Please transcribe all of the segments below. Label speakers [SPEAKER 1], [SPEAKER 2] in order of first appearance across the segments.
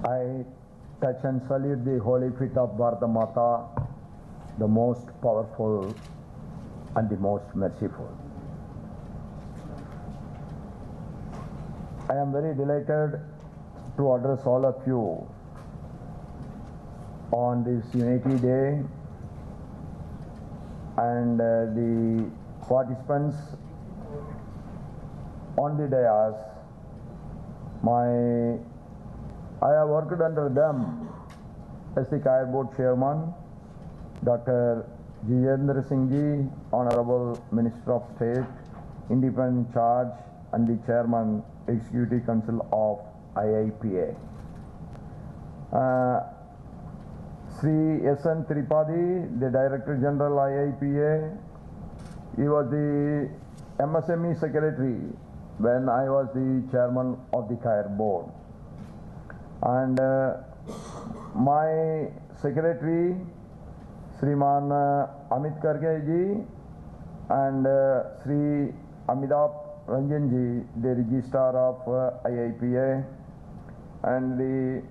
[SPEAKER 1] I touch and salute the holy feet of Bharata Mata, the most powerful and the most merciful. I am very delighted to address all of you on this Unity Day, and the participants on the dais. I have worked under them as the CAIR Board Chairman, Dr. Jitendra Singh Ji, Honorable Minister of State, Independent Charge, and the Chairman, Executive Council of IIPA. Sri S.N. Tripathi, the Director General IIPA, he was the MSME Secretary when I was the Chairman of the CAIR Board. And my Secretary, Sriman Amit Karge Ji, and Sri Amitabh Ranjan Ji, the Registrar of IIPA, and the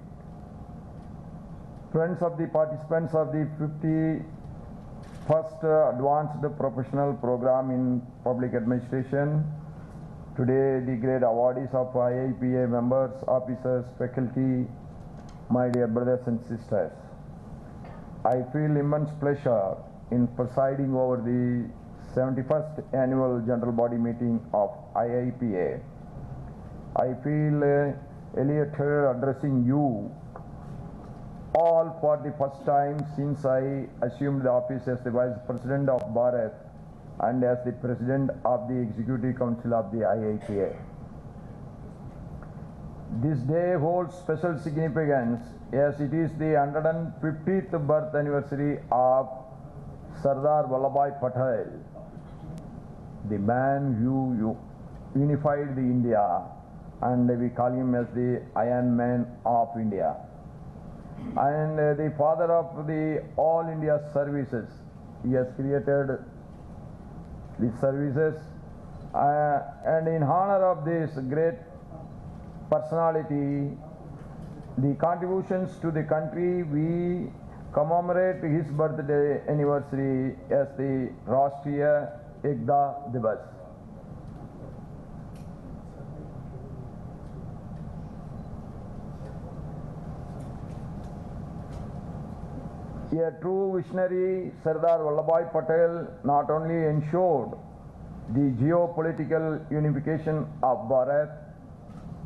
[SPEAKER 1] friends of the participants of the 51st Advanced Professional Program in Public Administration. Today, the great awardees of IIPA members, officers, faculty, my dear brothers and sisters. I feel immense pleasure in presiding over the 71st Annual General Body Meeting of IIPA. I feel elated addressing you all for the first time since I assumed the office as the Vice President of Bharat and as the President of the Executive Council of the IIPA. This day holds special significance as it is the 150th birth anniversary of Sardar Vallabhbhai Patel, the man who unified the India, and we call him as the Iron Man of India, and the father of the All India services. He has created these services, and in honor of this great personality, the contributions to the country, we commemorate his birthday anniversary as the Rashtriya Ekta Divas. A true visionary, Sardar Vallabhbhai Patel not only ensured the geopolitical unification of Bharat,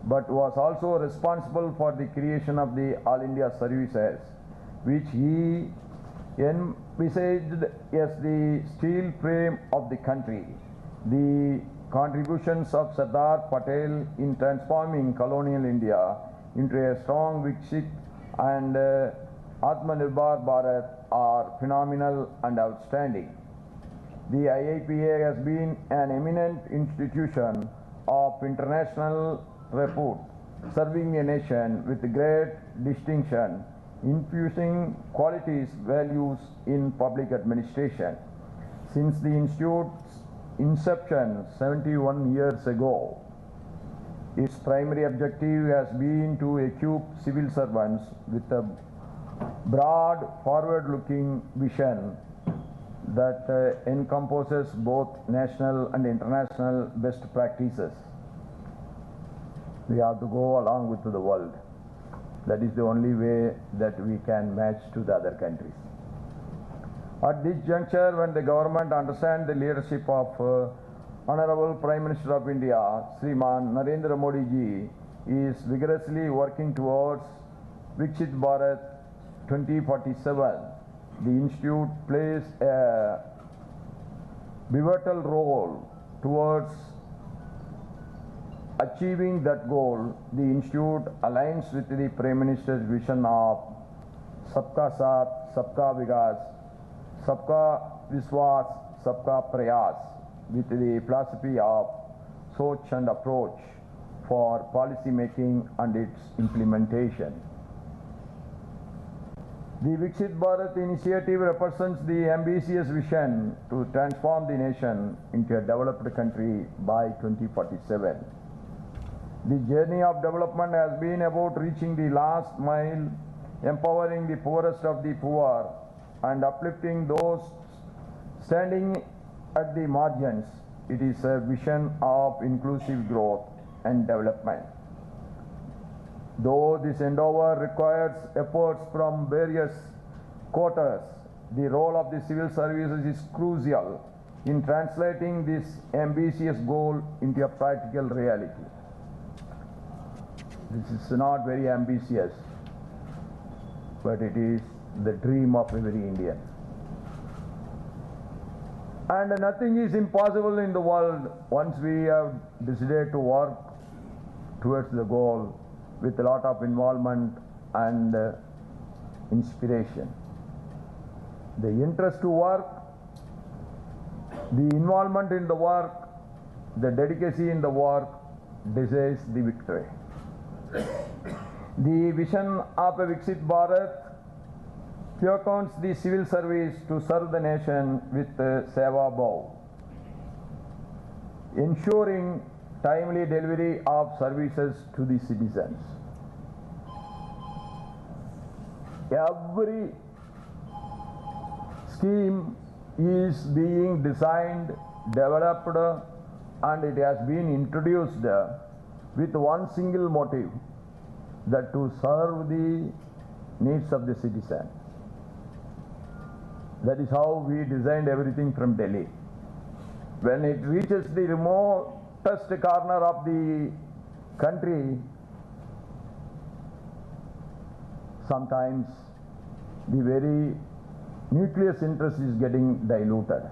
[SPEAKER 1] but was also responsible for the creation of the All India services, which he envisaged as the steel frame of the country. The contributions of Sardar Patel in transforming colonial India into a strong, Viksit and Atmanirbhar Bharat are phenomenal and outstanding. The IIPA has been an eminent institution of international repute, serving a nation with great distinction, infusing qualities, values in public administration. Since the institute's inception 71 years ago, its primary objective has been to equip civil servants with a broad, forward-looking vision that encompasses both national and international best practices. We have to go along with the world. That is the only way that we can match to the other countries. At this juncture, when the government understands the leadership of Honorable Prime Minister of India, Sriman Narendra Modi Ji, is vigorously working towards Viksit Bharat 2047. The Institute plays a pivotal role towards achieving that goal. The Institute aligns with the Prime Minister's vision of Sabka Saath, Sabka Vikas, Sabka Viswas, Sabka Prayas, with the philosophy of Soch and approach for policy making and its implementation. The Viksit Bharat initiative represents the ambitious vision to transform the nation into a developed country by 2047. The journey of development has been about reaching the last mile, empowering the poorest of the poor, and uplifting those standing at the margins. It is a vision of inclusive growth and development. Though this endeavor requires efforts from various quarters, the role of the civil services is crucial in translating this ambitious goal into a practical reality. This is not very ambitious, but it is the dream of every Indian. And nothing is impossible in the world once we have decided to work towards the goal with a lot of involvement and inspiration. The interest to work, the involvement in the work, the dedication in the work decides the victory. The vision of a Viksit Bharat accounts the civil service to serve the nation with Seva Bhav, ensuring timely delivery of services to the citizens. Every scheme is being designed, developed, and it has been introduced with one single motive, that to serve the needs of the citizen. That is how we designed everything from Delhi. When it reaches the remotest corner of the country, sometimes the very nucleus interest is getting diluted.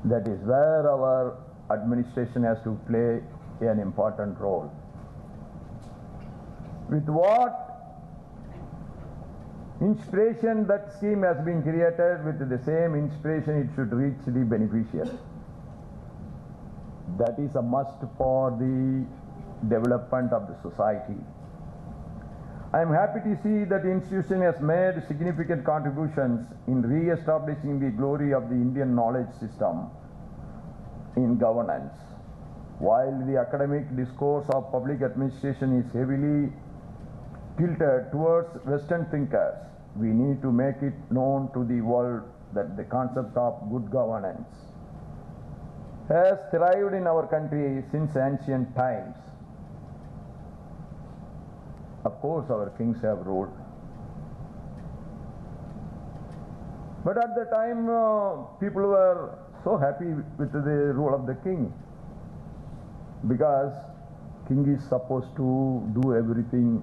[SPEAKER 1] That is where our administration has to play an important role. With what inspiration that scheme has been created, with the same inspiration it should reach the beneficiary. That is a must for the development of the society. I am happy to see that the institution has made significant contributions in re-establishing the glory of the Indian knowledge system in governance. While the academic discourse of public administration is heavily tilted towards Western thinkers, we need to make it known to the world that the concept of good governance has thrived in our country since ancient times. Of course, our kings have ruled. But at the time, people were so happy with the rule of the king, because king is supposed to do everything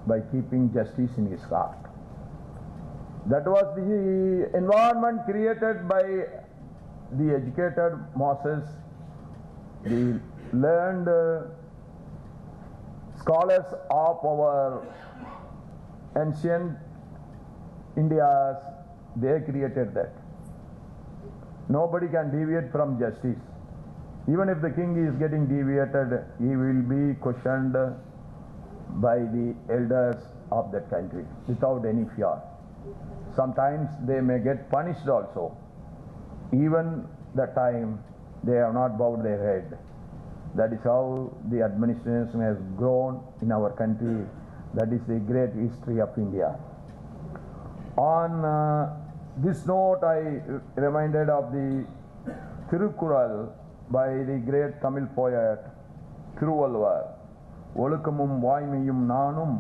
[SPEAKER 1] by keeping justice in his heart. That was the environment created by the educated masses, the learned scholars of our ancient Indias. They created that. Nobody can deviate from justice. Even if the king is getting deviated, he will be questioned by the elders of that country without any fear. Sometimes they may get punished also. Even that time they have not bowed their head. That is how the administration has grown in our country. That is the great history of India. On this note, I reminded of the Thirukkural by the great Tamil poet Thiruvalluvar. ஒழுக்கமும் வாய்மையும் நானும்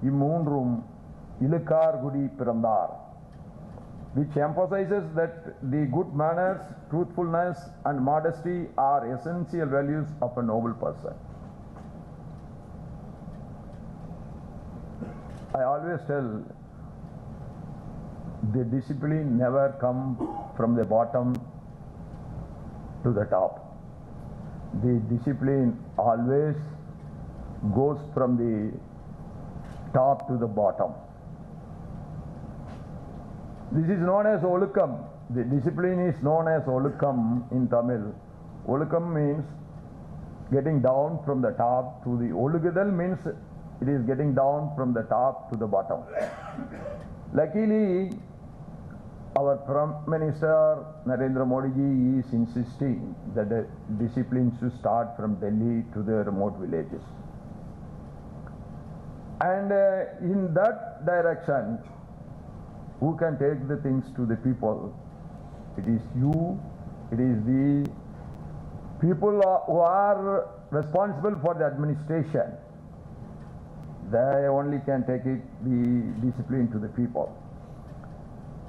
[SPEAKER 1] இம்மூன்றும் இழுக்கார் குடி பிறந்தார், which emphasizes that the good manners, truthfulness and modesty are essential values of a noble person. I always tell, the discipline never comes from the bottom to the top. The discipline always goes from the top to the bottom. This is known as Olukam. The discipline is known as Olukam in Tamil. Olukam means getting down from the top to the Olugadal means it is getting down from the top to the bottom. Luckily, Our Prime Minister Narendra Modi ji is insisting that the discipline should start from Delhi to the remote villages. And in that direction, who can take the things to the people? It is you, it is the people who are responsible for the administration. They only can take it, the discipline to the people.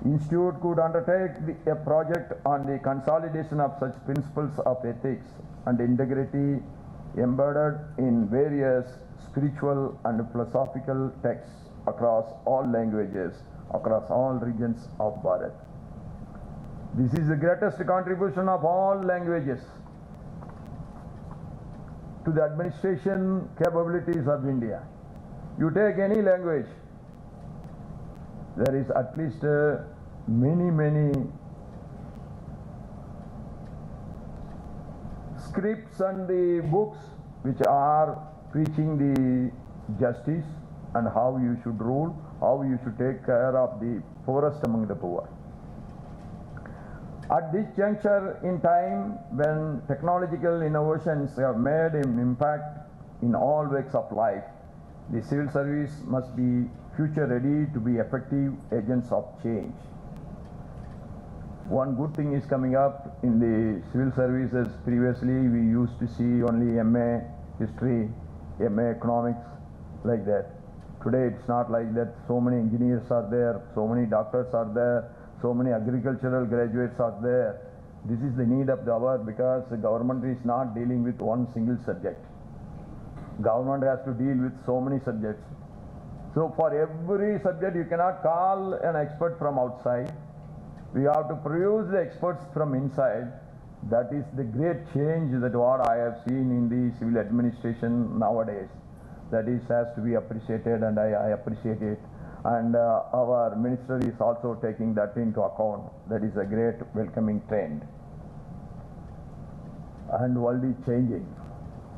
[SPEAKER 1] Institute could undertake a project on the consolidation of such principles of ethics and integrity embedded in various spiritual and philosophical texts across all languages, across all regions of Bharat. This is the greatest contribution of all languages to the administration capabilities of India. You take any language, there is at least many scripts and the books which are preaching the justice and how you should rule, how you should take care of the poorest among the poor. At this juncture in time when technological innovations have made an impact in all walks of life, the civil service must be future ready to be effective agents of change. One good thing is coming up in the civil services. Previously we used to see only MA history, MA economics, like that. Today it's not like that. So many engineers are there, so many doctors are there, so many agricultural graduates are there. This is the need of the hour because the government is not dealing with one single subject. Government has to deal with so many subjects. So for every subject you cannot call an expert from outside. We have to produce the experts from inside. That is the great change that what I have seen in the civil administration nowadays. That is has to be appreciated, and I appreciate it. And our minister is also taking that into account. That is a great welcoming trend. And world is changing.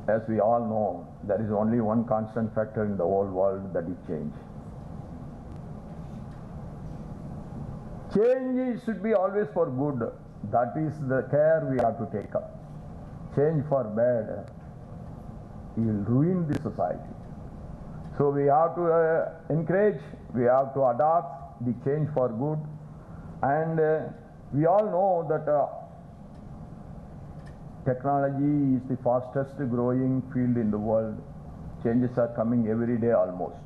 [SPEAKER 1] As we all know, there is only one constant factor in the whole world, that is change. Change should be always for good. That is the care we have to take up. Change for bad, you will ruin the society. So we have to encourage, we have to adopt the change for good. And we all know that technology is the fastest growing field in the world. Changes are coming every day almost.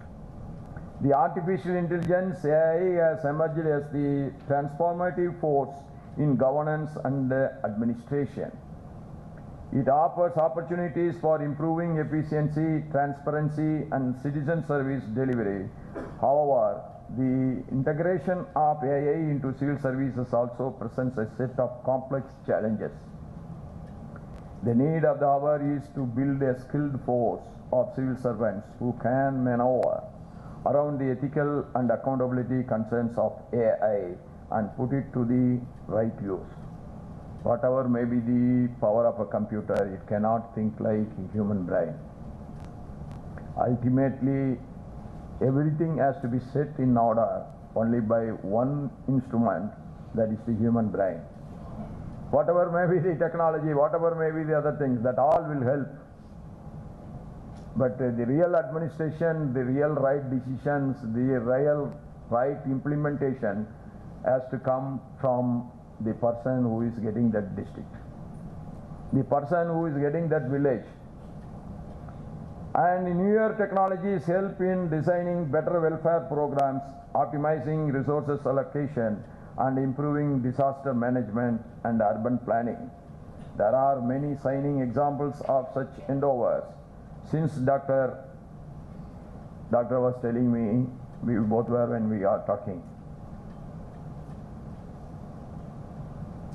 [SPEAKER 1] The artificial intelligence, AI, has emerged as the transformative force in governance and administration. It offers opportunities for improving efficiency, transparency, and citizen service delivery. However, the integration of AI into civil services also presents a set of complex challenges. The need of the hour is to build a skilled force of civil servants who can maneuver around the ethical and accountability concerns of AI and put it to the right use. Whatever may be the power of a computer, it cannot think like a human brain. Ultimately, everything has to be set in order only by one instrument, that is the human brain. Whatever may be the technology, whatever may be the other things, that all will help. But the real administration, the real right decisions, the real right implementation has to come from the person who is getting that district, the person who is getting that village. And newer technologies help in designing better welfare programs, optimizing resources allocation, and improving disaster management and urban planning. There are many shining examples of such endeavors. Since Doctor was telling me, we both were when we are talking,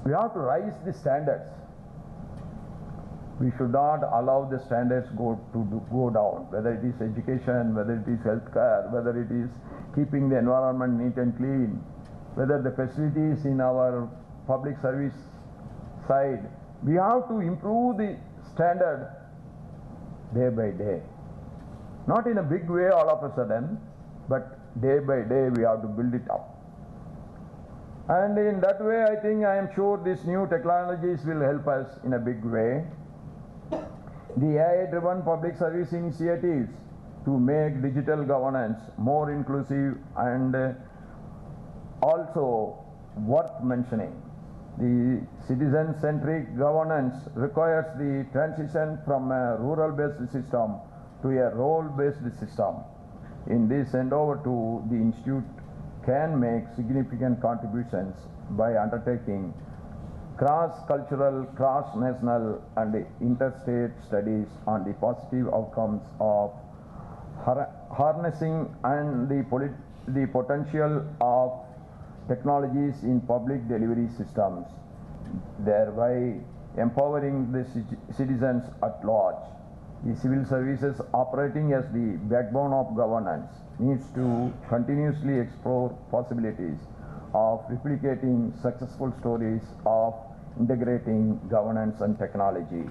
[SPEAKER 1] we have to raise the standards. We should not allow the standards go down, whether it is education, whether it is healthcare, whether it is keeping the environment neat and clean, whether the facilities in our public service side. We have to improve the standard day by day. Not in a big way all of a sudden, but day by day we have to build it up. And in that way, I think, I am sure these new technologies will help us in a big way. The AI-driven public service initiatives to make digital governance more inclusive and also worth mentioning. The citizen-centric governance requires the transition from a rural-based system to a role-based system. In this endeavor too, the Institute can make significant contributions by undertaking cross-cultural, cross-national and interstate studies on the positive outcomes of harnessing and the potential of technologies in public delivery systems, thereby empowering the citizens at large. The civil services operating as the backbone of governance needs to continuously explore possibilities of replicating successful stories of integrating governance and technology.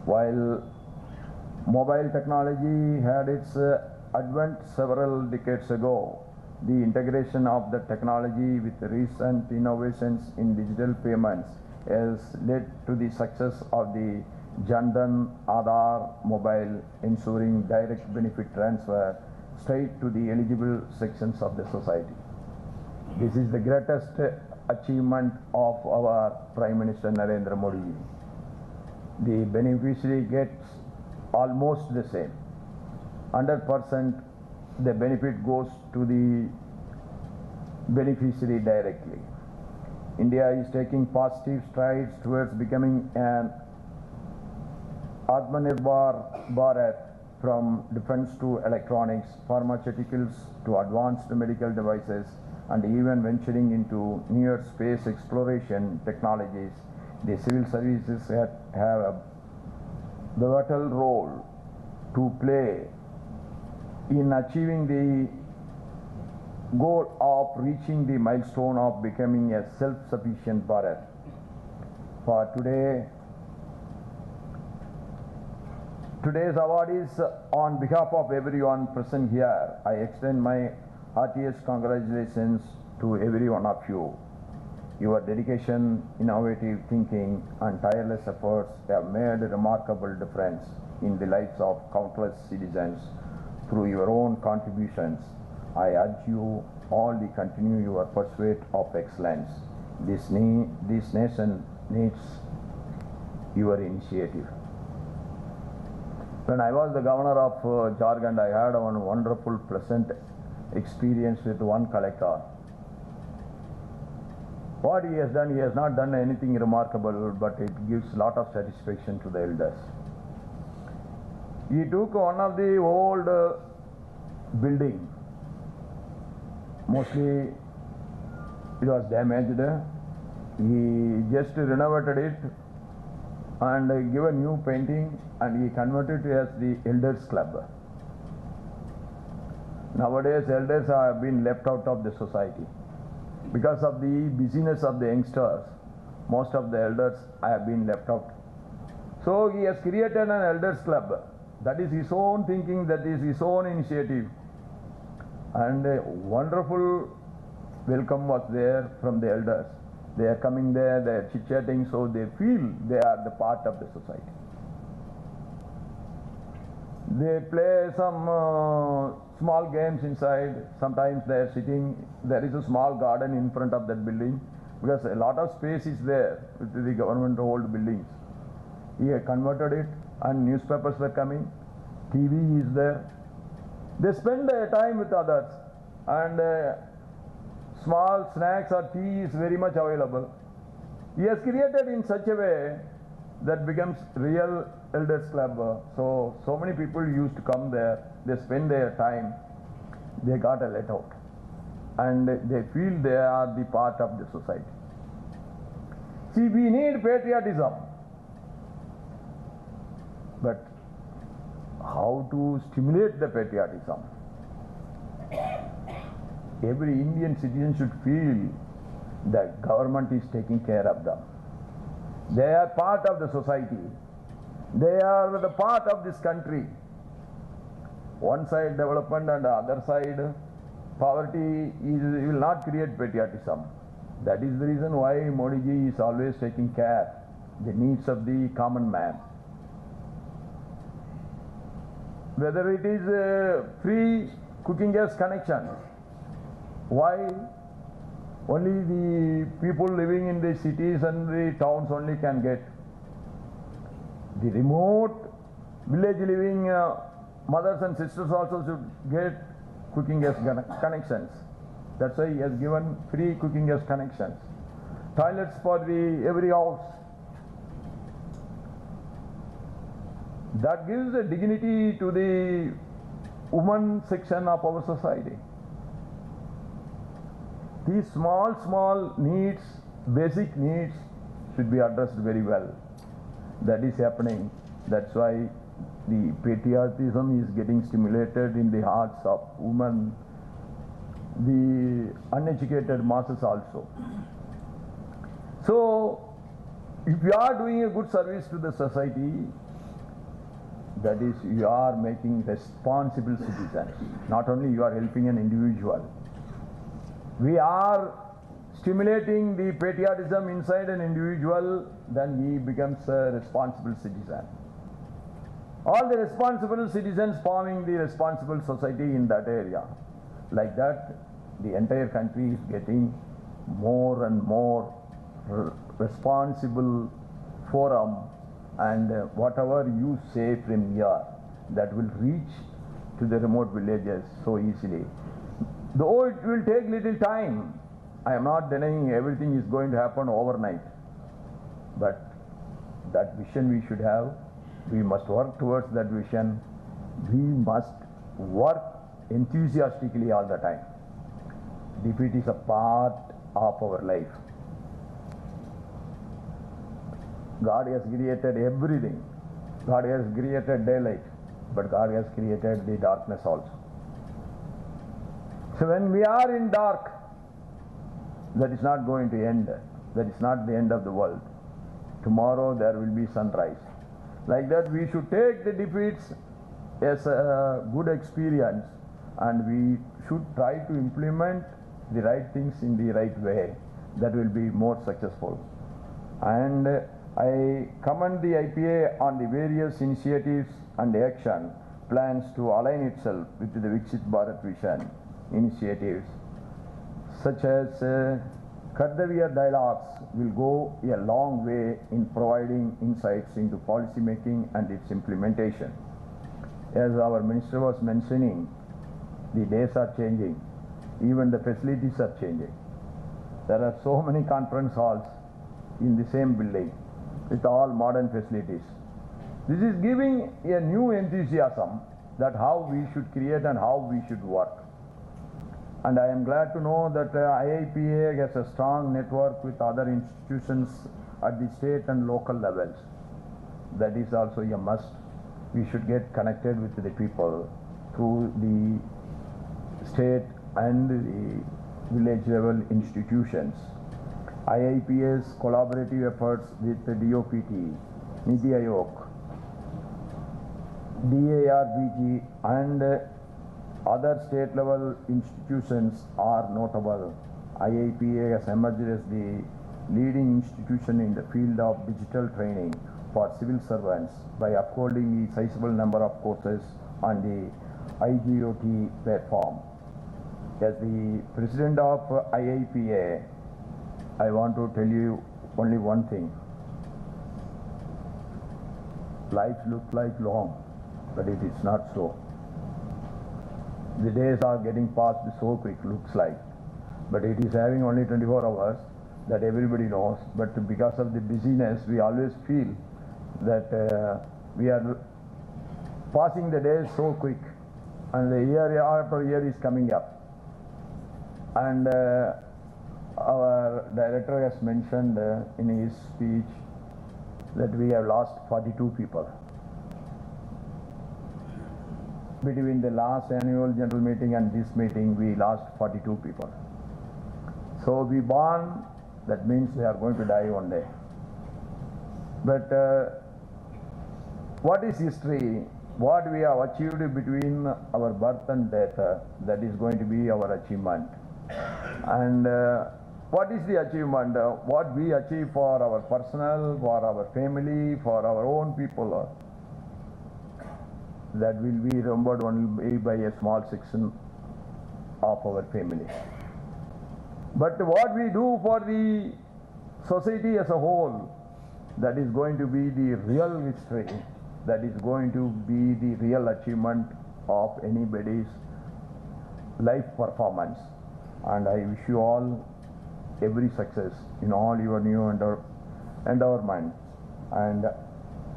[SPEAKER 1] While mobile technology had its advent several decades ago, the integration of the technology with recent innovations in digital payments has led to the success of the Jan Dhan Aadhaar mobile, ensuring direct benefit transfer straight to the eligible sections of the society. This is the greatest achievement of our Prime Minister Narendra Modi. The beneficiary gets almost the same. 100% the benefit goes to the beneficiary directly. India is taking positive strides towards becoming an Atmanirbhar Bharat, from defense to electronics, pharmaceuticals to advanced medical devices, and even venturing into near space exploration technologies. The civil services have a pivotal role to play in achieving the goal of reaching the milestone of becoming a self-sufficient Bharat. For today's award is on behalf of everyone present here. I extend my heartiest congratulations to every one of you. Your dedication, innovative thinking, and tireless efforts have made a remarkable difference in the lives of countless citizens through your own contributions. I urge you all to continue your pursuit of excellence. This nation needs your initiative. When I was the governor of Jharkhand, I had one wonderful, pleasant experience with one collector. What he has done, he has not done anything remarkable, but it gives a lot of satisfaction to the elders. He took one of the old building, mostly it was damaged. He just renovated it and give a new painting, and he converted it as the Elders Club. Nowadays, elders have been left out of the society. Because of the busyness of the youngsters, most of the elders have been left out. So he has created an Elders Club. That is his own thinking, that is his own initiative. And a wonderful welcome was there from the elders. They are coming there, they are chit-chatting, so they feel they are the part of the society. They play some small games inside. Sometimes they are sitting. There is a small garden in front of that building, because a lot of space is there with the government old buildings. He had converted it, and newspapers were coming. TV is there. They spend their time with others, and small snacks or tea is very much available. He has created in such a way that becomes real Elders Club. So many people used to come there. They spend their time. They got a let out, and they feel they are the part of the society. See, we need patriotism, but how to stimulate the patriotism? Every Indian citizen should feel that government is taking care of them. They are part of the society. They are the part of this country. One side development and the other side poverty will not create patriotism. That is the reason why Modi ji is always taking care the needs of the common man. Whether it is free cooking gas connection, why only the people living in the cities and the towns only can get? The remote village living mothers and sisters also should get cooking gas connections. That's why he has given free cooking gas connections. Toilets for every house. That gives a dignity to the woman section of our society. These small needs, basic needs, should be addressed very well. That is happening. That's why the patriotism is getting stimulated in the hearts of women, the uneducated masses also. So, if you are doing a good service to the society, that is, you are making responsible citizens. Not only you are helping an individual. We are stimulating the patriotism inside an individual, then he becomes a responsible citizen. All the responsible citizens forming the responsible society in that area. Like that, the entire country is getting more and more responsible forum, and whatever you say from here, that will reach to the remote villages so easily. Though it will take little time, I am not denying everything is going to happen overnight. But that vision we should have, we must work towards that vision. We must work enthusiastically all the time. Defeat is a part of our life. God has created everything. God has created daylight, but God has created the darkness also. So when we are in dark, that is not going to end. That is not the end of the world. Tomorrow there will be sunrise. Like that, we should take the defeats as a good experience, and we should try to implement the right things in the right way. That will be more successful. And I commend the IPA on the various initiatives and action plans to align itself with the Viksit Bharat Vision initiatives, such as Kartavya dialogues will go a long way in providing insights into policy making and its implementation. As our minister was mentioning, the days are changing, even the facilities are changing. There are so many conference halls in the same building with all modern facilities. This is giving a new enthusiasm that how we should create and how we should work. And I am glad to know that IIPA has a strong network with other institutions at the state and local levels. That is also a must. We should get connected with the people through the state and the village level institutions. IIPA's collaborative efforts with the DOPT, Niti Aayog, DARBG and other state level institutions are notable. IIPA has emerged as the leading institution in the field of digital training for civil servants by upholding a sizable number of courses on the IGOT platform. As the president of IIPA, I want to tell you only one thing. Life looks like long, but it is not so. The days are getting past so quick, looks like, but it is having only 24 hours, that everybody knows. But because of the busyness, we always feel that we are passing the days so quick, and the year after year is coming up. And our director has mentioned in his speech that we have lost 42 people. Between the last annual general meeting and this meeting, we lost 42 people. So we born, that means they are going to die one day. But what is history? what we have achieved between our birth and death, that is going to be our achievement. And what is the achievement? What we achieve for our personal, for our family, for our own people, that will be remembered only by a small section of our family. But what we do for the society as a whole, that is going to be the real history, that is going to be the real achievement of anybody's life performance. And I wish you all every success in all your new endeavors. And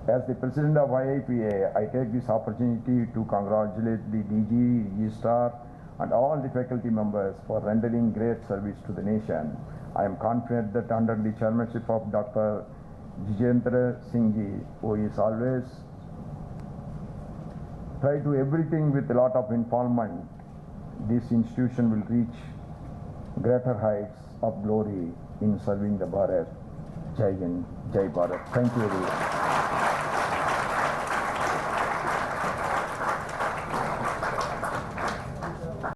[SPEAKER 1] as the president of IIPA, I take this opportunity to congratulate the DG, Registrar, and all the faculty members for rendering great service to the nation. I am confident that under the chairmanship of Dr. Jitendra Singh ji, who is always try to everything with a lot of involvement, this institution will reach greater heights of glory in serving the Bharat. Jai Hind, Jai Bharat. Thank you everyone.